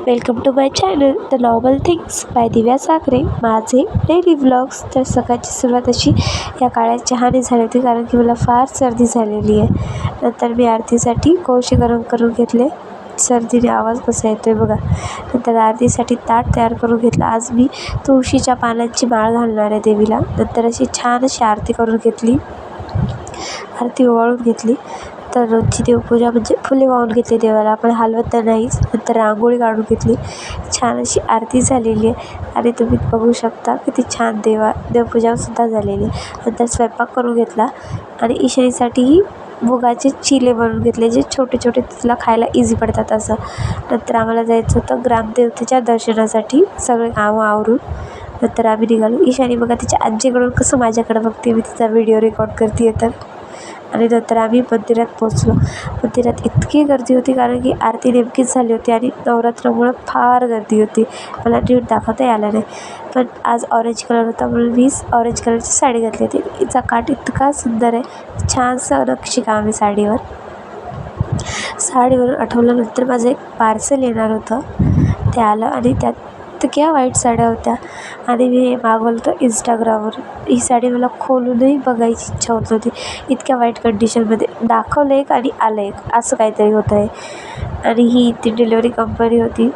Welcome to my channel the normal things by Divya Sakhare, माझे daily vlogs. तर सकाळची सुरुवात अशी या काळ्या चहाने झाली होती, कारण की मला फार सर्दी झालेली आहे. नंतर मी आरतीसाठी कोळसे गरम करून घेतले. सर्दीने आवाज कसा येतोय बघा. नंतर आरतीसाठी ताट तयार करून घेतलं. आज मी तुळशीच्या पानांची माळ घालणार आहे देवीला. नंतर अशी छान अशी आरती करून घेतली, आरती ओवाळून घेतली. तर रोजची देवपूजा म्हणजे फुले वाहून घेतली देवाला, आपण हलवत तर नाहीच. नंतर रांगोळी काढून घेतली. छान अशी आरती झालेली आहे आणि तुम्ही बघू शकता किती छान देवपूजासुद्धा झालेली आहे. नंतर स्वयंपाक करून घेतला आणि ईशानीसाठीही मुगाचे चिले बनवून घेतले, जे छोटे छोटे तिला खायला इझी पडतात असं. नंतर आम्हाला जायचं होतं ग्रामदेवतेच्या दर्शनासाठी, सगळे कामं आवरून. नंतर आम्ही निघालो. ईशानी बघा तिच्या आजीकडून कसं माझ्याकडे बघते, मी तिचा व्हिडिओ रेकॉर्ड करते तर. आणि नंतर आम्ही मंदिरात पोचलो. मंदिरात इतकी गर्दी होती, कारण की आरती नेमकीच झाली होती आणि नवरात्रामुळं फार गर्दी होती. मला नीट दाखवताही आलं नाही, पण आज ऑरेंज कलर होता म्हणून मी ऑरेंज कलरची साडी घातली होती. हिचा काठ इतका सुंदर आहे, छानसं नक्षीकाम आहे साडीवर. साडीवरून आठवल्यानंतर माझं एक पार्सल येणार होतं, ते आलं आणि त्यात इतक्या वाईट साड्या होत्या आणि मी हे मागवलं होतं इंस्टाग्रामवरून. ही साडी मला खोलूनही बघायची इच्छा होत नव्हती, इतक्या वाईट कंडिशनमध्ये दाखवलं एक आणि आलं एक, असं काहीतरी होतं आहे. आणि ही ती डिलिव्हरी कंपनी होती.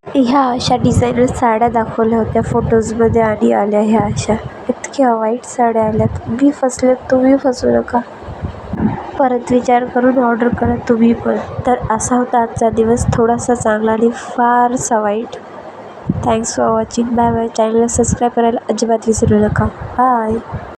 ह्या अशा डिझायनर साड्या दाखवल्या होत्या फोटोजमध्ये आणि आल्या ह्या अशा इतक्या वाईट साड्या आल्यात. मी फसले, तुम्ही फसू नका. परत विचार करून ऑर्डर करा तुम्ही पण. तर असा होता आजचा दिवस, थोडासा चांगला आणि फारसा वाईट. Thanks for watching. Bye bye. चॅनलला सबस्क्राईब करायला अजिबात विसरू नका. बाय.